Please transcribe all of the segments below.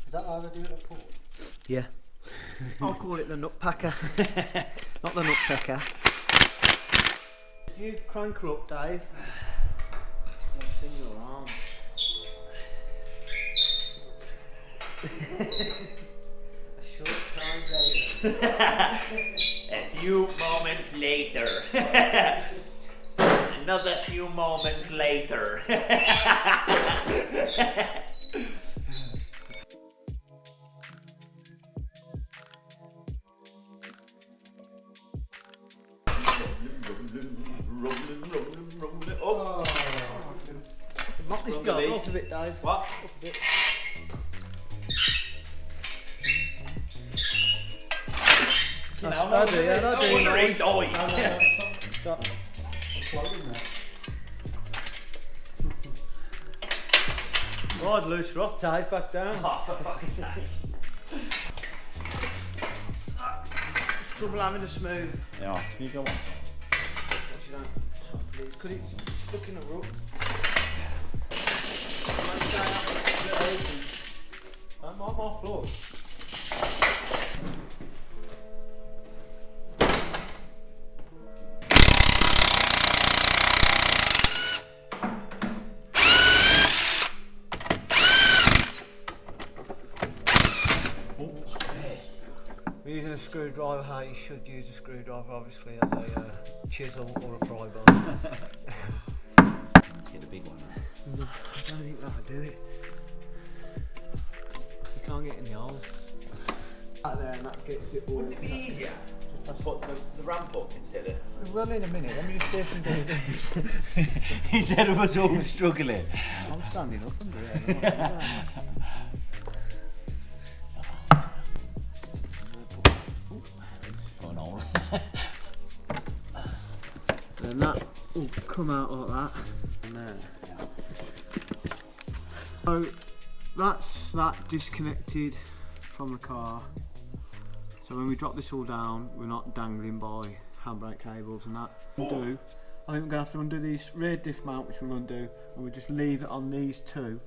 Is that how they do it at Ford? Yeah. I'll call it the nut packer. Not the nut pecker. If you crank her up, Dave, I've seen your arm. A short time later. A few moments later. Another few moments later. Oh, Knock this guy off a bit, Dave. What? Up a bit. That'll do, yeah, that'll do. Wonder he died. Stop. floating there. Right, loose her off, Dave, back down. Oh, for fuck's sake. It's trouble having a smooth. Yeah, you go on. Actually, don't stop, please, because it's stuck in a rut. I'm on my floor. We're using a screwdriver how you should use a screwdriver, obviously, as a chisel or a pry bar. Get a big one. No, I don't think that'll do it. You can't get in the hole. Out there and that gets it all. Wouldn't it be easier to put the ramp up instead of... Well, in a minute, let me just see if I can do this. Instead of us all struggling. I'm standing up and doing it. Going on. Then that will come out like that. And then. So that's that disconnected from the car. So when we drop this all down, we're not dangling by handbrake cables and that. Undo. I think we're going to have to undo these rear diff mount, which we're going to do, and we'll just leave it on these two.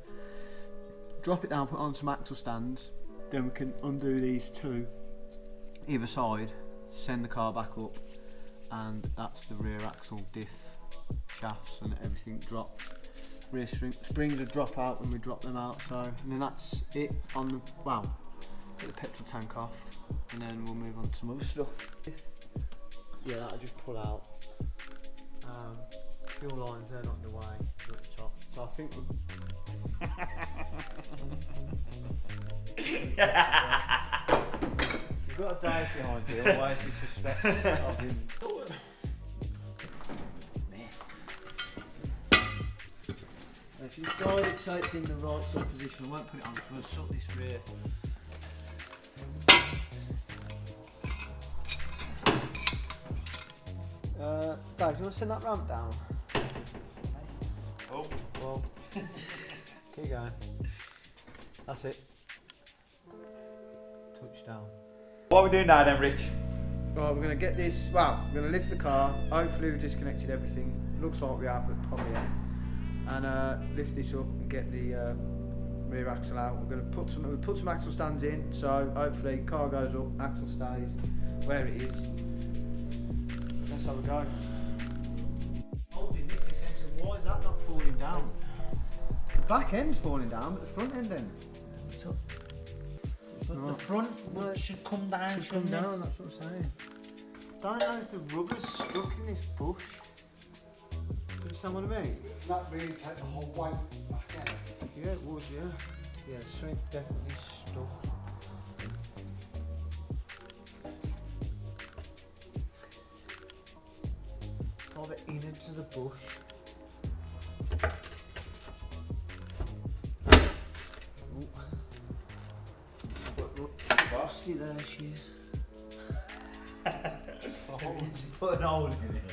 Drop it down, put it on some axle stands, then we can undo these two either side, send the car back up, and that's the rear axle diff shafts and everything drops. Rear springs will drop out when we drop them out, so and then that's it on the get the petrol tank off, and then we'll move on to some other stuff. Yeah, that'll just pull out. Fuel lines, they're not in the way, they're at the top. So I think you've got a Dave behind you, otherwise you suspect of him. If you guide it so it's in the right sort of position, I won't put it on, we'll sort this rear. Dave, do you want to send that ramp down? Oh. Well, keep going. That's it. Touchdown. What are we doing now then, Rich? Right, we're going to get this, we're going to lift the car, hopefully we've disconnected everything, looks like we have, but probably haven't. And lift this up and get the rear axle out. We're going to put some axle stands in, so hopefully car goes up, axle stays where it is. Let's have a go. Holding this essentially, why is that not falling down? The back end's falling down, but the front end then. So, but the front should come down, Should come down, that's what I'm saying. Don't know if the rubber's stuck in this bush. Do you understand what I mean? That really take the whole weight back out. Yeah, it would, yeah. Yeah, something definitely stuck. Or the innards of the bush. Rusty there she is. Just put an hole in it.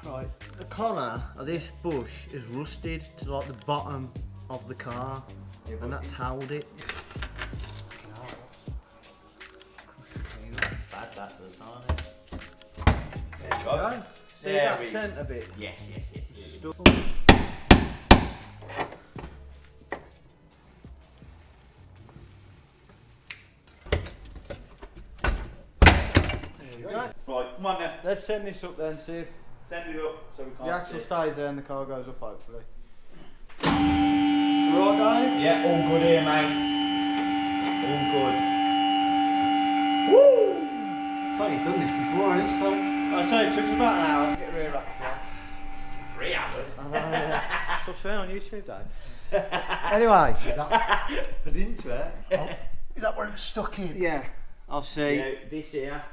Right, the collar of this bush is rusted to like the bottom of the car, and that's held it. Bad that does, aren't it? There you go. See There that we- centre bit? Yes. Stuff. Right, come on then. Let's send this up then, see if Send it up so we can't the axle see. stays there and the car goes up hopefully. Right, Dave? Yeah, all good here, mate. All good. Woo! I've only done this before, ain't it? So I say it took us about an hour to get rear axle off. 3 hours. It's up on YouTube, Dave. Anyway. is that, I didn't swear. is that where it's stuck in? Yeah, I'll see. Yeah, this here.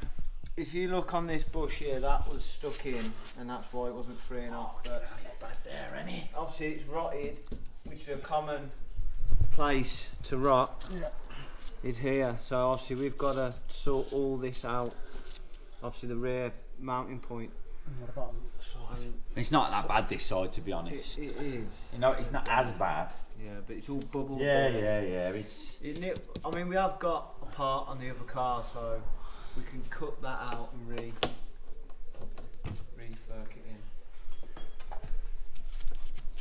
If you look on this bush here, that was stuck in, and that's why it wasn't freeing up. But It's bad there, isn't it? obviously it's rotted, which is a common place to rot. Yeah. Is here, so obviously we've got to sort all this out. Obviously the rear mounting point. And what about the other side? It's not that bad this side, to be honest. It is. You know, it's not as bad. Yeah, but it's all bubbled. Yeah. there. It's. I mean, we have got a part on the other car, so we can cut that out and re-furk it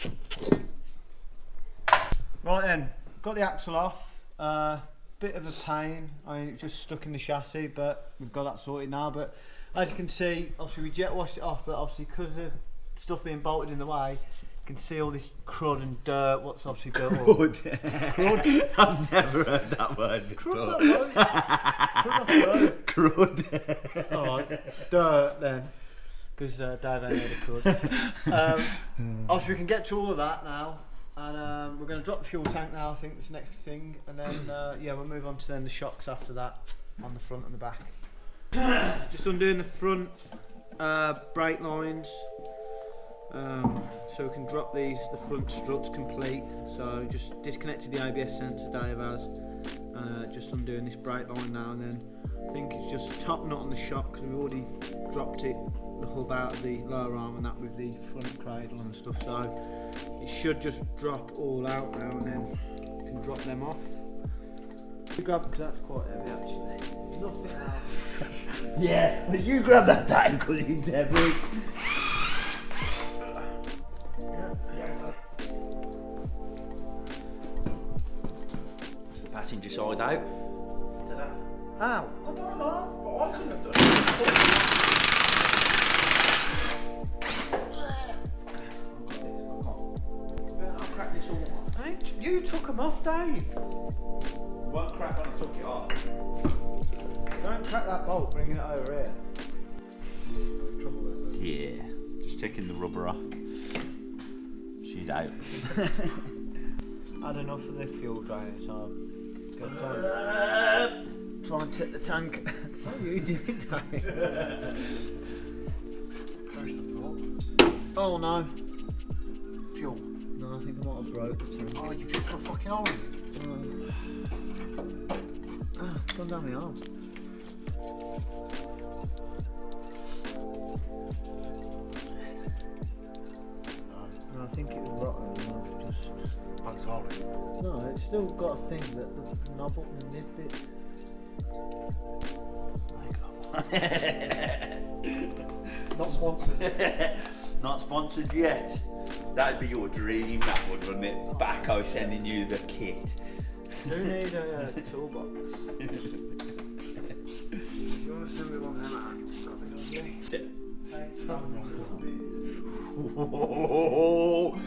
in. Right then, got the axle off. Bit of a pain. I mean, it just stuck in the chassis, but we've got that sorted now. But as you can see, obviously we jet washed it off, but obviously because of stuff being bolted in the way, you can see all this crud and dirt. What's obviously built up. Crud. I've never heard that word before. Crud. Alright, dirt then, because Dave ain't heard of crud. Obviously we can get to all of that now, and we're going to drop the fuel tank now, I think that's the next thing, and then yeah, we'll move on to then the shocks after that, on the front and the back. Just undoing the front brake lines, so we can drop the front struts complete. So just disconnected the ABS sensor Dave has, just undoing this brake line now, and then I think it's just a top nut on the shock because we've already dropped it, the hub out of the lower arm and that with the front cradle and stuff, so it should just drop all out now, and then you can drop them off. You grab, because that's quite heavy actually. There's nothing else. Yeah, but you grab that time because it's heavy. It's the passenger side out. How? I don't know, but I couldn't have done it. I'll crack this all off. You took them off, Dave. Won't crack when I took it off. Don't crack that bolt, bringing it over here. Trouble there, though. Yeah, just taking the rubber off. She's out. Had enough of the fuel drain, so I'm going to try and tip the tank. What are you doing, Dave? Perish the thought. Oh no. Fuel. No, I think I might have broke the tank. Oh, you just put a fucking hole in it. It's gone down my arm. No, I think it was rotten enough. Just Poked a hole in it. no, it's still got a thing that the knob up and the nib bit. Not sponsored. Not sponsored yet. That'd be your dream, that would, wouldn't it? Backhoe sending you the kit. Do need a toolbox. If you want to send me one of them, that'd be lovely. It's not wrong. Oh,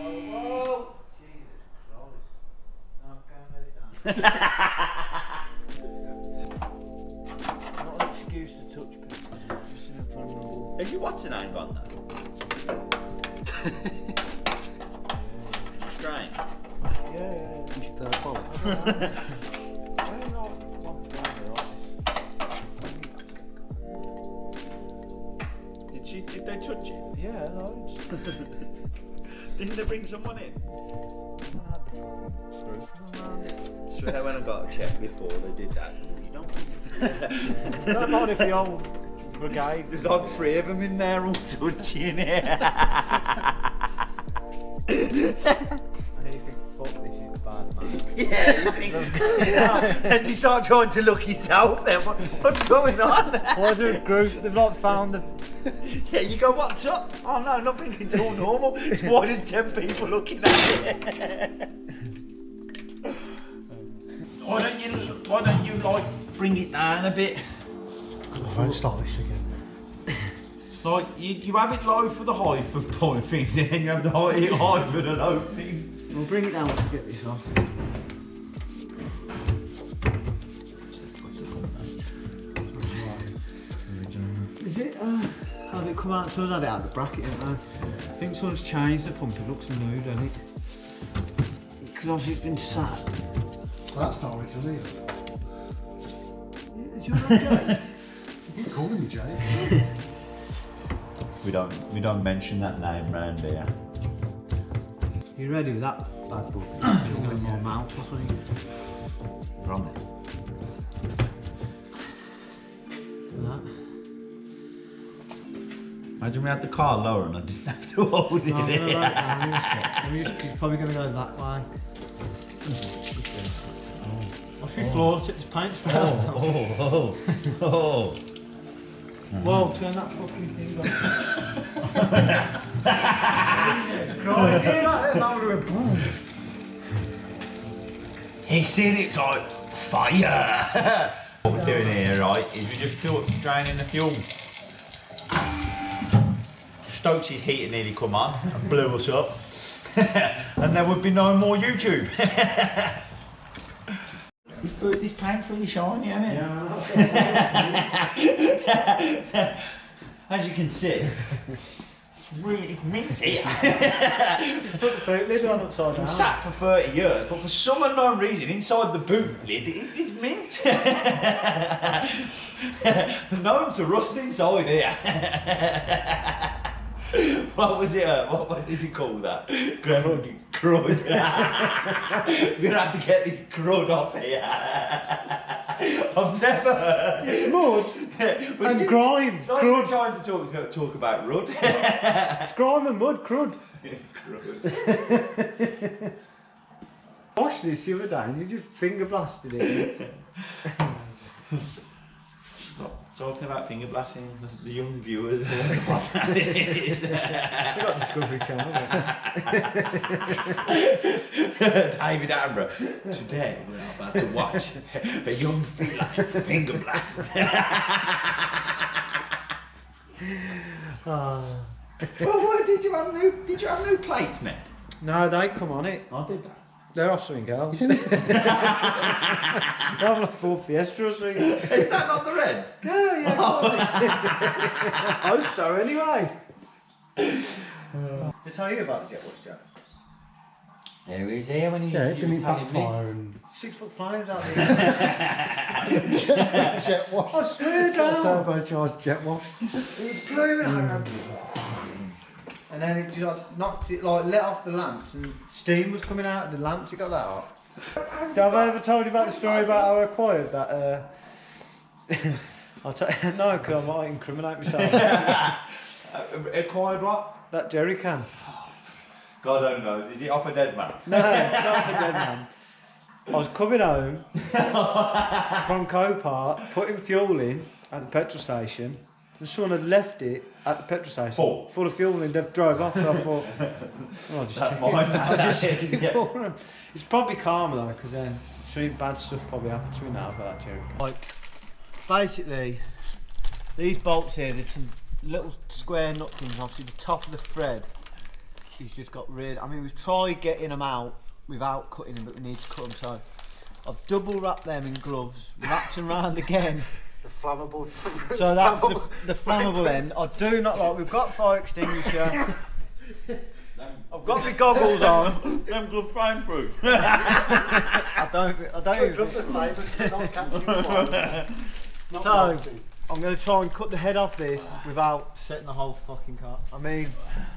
Whoa! Jesus Christ. No, go and let it down. Not an excuse to touch people, just an inflammable. has your what's name gone now? Strange. Yeah. He's the bollock. Did they touch it? Yeah, loads. Didn't they bring someone in? Swear when I got a check before they did that. You don't Don't mind if the old brigade. There's like 3 of them in there all touching it. And you think, fuck, this is bad, man. Yeah, you think, and you start trying to look yourself then, what's going on? Why's there a group? They've not found the. Yeah, you go, what's up? Oh no, nothing, it's all normal. It's why there's 10 people looking at it. Why don't you like bring it down a bit? I won't start this again. Like you have it low for the high for point things, and then you have the high for the low things. We'll bring it down to get this off. Is it? How did it come out? Someone had it out of the bracket, didn't they? I think someone's changed the pump. It looks new, doesn't it? Because obviously it's been sat. Well, that's not original either. Yeah, do you know Jay? You keep calling me Jay. We don't mention that name round here. You ready with that bad book? You're going more mount or something. From it. That. Imagine we had the car lower and I didn't have to hold it. No, I'm gonna write it down in a sec. He's probably going to go that way. Off your floor, sit this paint straight out. Oh. Whoa, turn that fucking thing on. Christ, hear that? That would have been boom. He said it's like fire. What we're doing here, right, is we're just draining the fuel. Stokes' heater nearly come on and blew us up. And there would be no more YouTube. This paint's really shiny, isn't it? Yeah. As you can see, it's really minty. Put the boot lid on upside down. It's sat for 30 years, but for some unknown reason, inside the boot lid, it's mint. The gnomes are rust inside here. What was it? What did you call that? Crud. We're gonna have to get this crud off here. I've never heard. It's mud and grime. It's not Crud. even trying to talk about rud. It's grime and mud, crud. Watch this the other day and you just finger blasted it. Stop talking about finger blasting. The young viewers will know what that is. We got Discovery Channel. David Attenborough. Today we're about to watch a young feline finger blast. Well, why did you have new plates, mate? No, they come on it. I did that. They're off something else. They're having a full Fiesta or something. Is that not the red? Yeah. I hope so anyway. Did I tell you about the jet wash, Jack? There he is here when he Yeah, was didn't he telling me. backfire and 6 foot flames out there. jet wash? I swear It's got a down. turbocharged jet wash. It was pluming out. And then it just knocked it, like let off the lamps and steam was coming out of the lamps. It got that hot. So have I ever told you about the story about how I acquired that? I'll tell you, no, because I might incriminate myself. Acquired what? That jerry can. God only knows. Is it off a dead man? No, it's not the dead man. I was coming home from Co-Park, putting fuel in at the petrol station, and someone had left it at the petrol station full of fuel and they drove off. So I thought, oh, I'll just That's check mine. I'll just check it Yeah. for him. It's probably calmer though, because then some bad stuff probably happened to me now about that jerry can. Like, basically, these bolts here, there's some little square nut things. Obviously, the top of the thread, he's just got rid. I mean, we've tried getting them out without cutting them, but we need to cut them. So I've double wrapped them in gloves, wrapped them round again. The flammable. So that's the flammable end. I do not like. We've got fire extinguisher. I've got my goggles on. Them glove frame proof. I don't even. So I'm going to try and cut the head off this without setting the whole fucking car. I mean,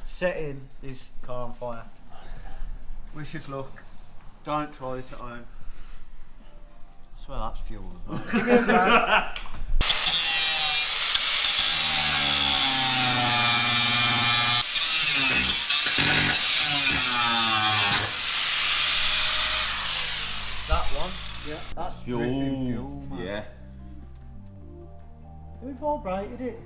setting this car on fire. Wish us luck. Don't try this at home. I swear that's fuel as well. Give me a break. That one, yeah, that's dripping fuel, man. Yeah. Who vibrated it?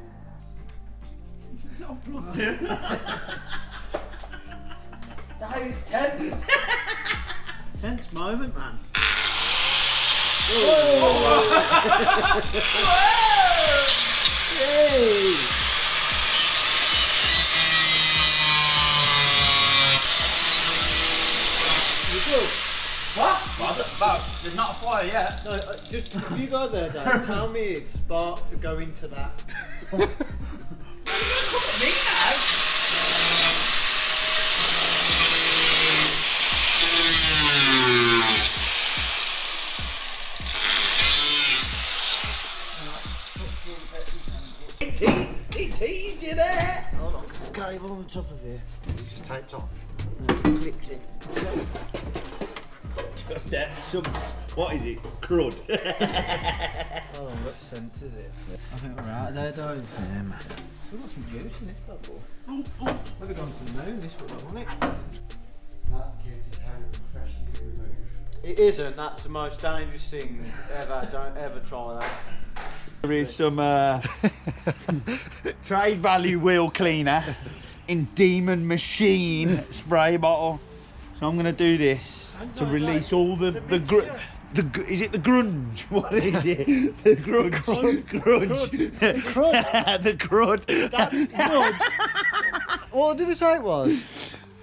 Dave, it's tense. Tense moment, man. What? There's not a fire yet. No, just if you go there, Dave, tell me if sparks are going to that. Come at me now. He teased you there. Hold on, cable on the top of here. Just taped on. Clips it. Just that some, what is it? Crud. Hold on, got centred it. I think we're right there, Dave. Yeah, man. We've got some juice in this bad boy. Look at on some moon, this one, hasn't it? That kit is how professionally removed. It isn't, that's the most dangerous thing ever. Don't ever try that. There is some trade value wheel cleaner in Demon Machine spray bottle. So I'm going to do this to release all the is it the grunge? What is it? The grunge. Grunge. The crud. That's crud. What did it say it was?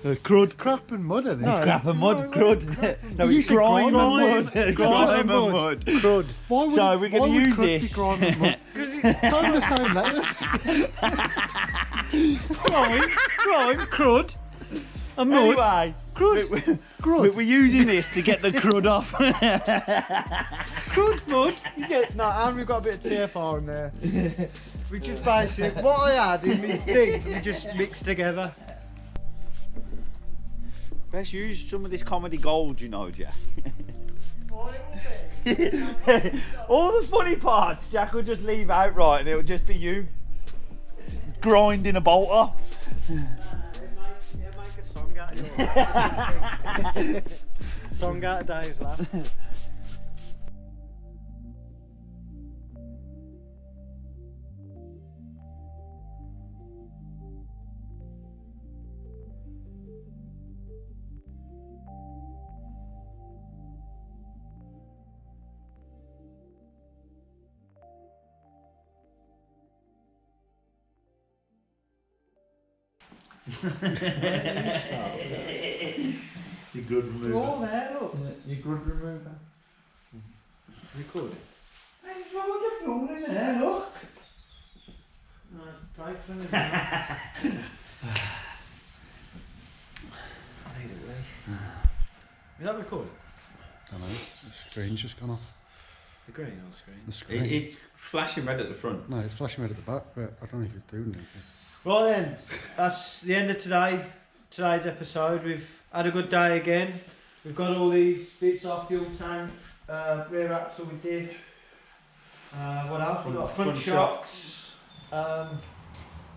Crud. Crap and mud, isn't it? It's crap and mud. Crud. No, You it's said grime and grime. mud. Grime and mud. Crud. Why would, So we're going why to would use crud be this. grime and mud? It's on the same letters. Grime, crud, and mud. Anyway, Crud. we're using this to get the crud off. Crud, mud. You get no, and we've got a bit of TFR in there. We just basically what I had in my thing, we just mixed together. Best use some of this comedy gold, you know, Jack. All the funny parts, Jack will just leave out right, and it'll just be you grinding a bolt off. Make a song out of your song out of Dave's laugh. You good remover. All there, look. You good remover? You could. There's loads of food in there, look. No, it's great fun, isn't it? I need a wee. Is that recording? I don't know. The screen's just gone off. The green on screen. The screen. It's flashing red at the front. No, it's flashing red at the back, but I don't know if it's doing anything. Right then, that's the end of today's episode. We've had a good day again. We've got all these bits off, fuel tank, rear axle with diff. What else? We've got front shocks. Yeah.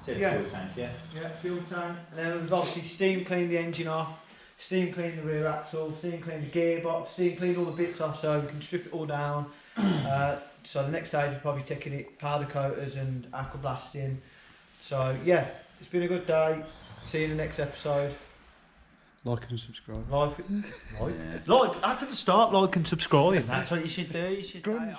Fuel tank, yeah. Yeah, fuel tank. And then we've obviously steam cleaned the engine off, steam cleaned the rear axle, steam cleaned the gearbox, steam cleaned all the bits off so we can strip it all down. So the next stage we're probably taking it powder coaters and aqua blasting. So yeah, it's been a good day. See you in the next episode. Like and subscribe. Like, after the start, like and subscribe. That's what you should do. You should say,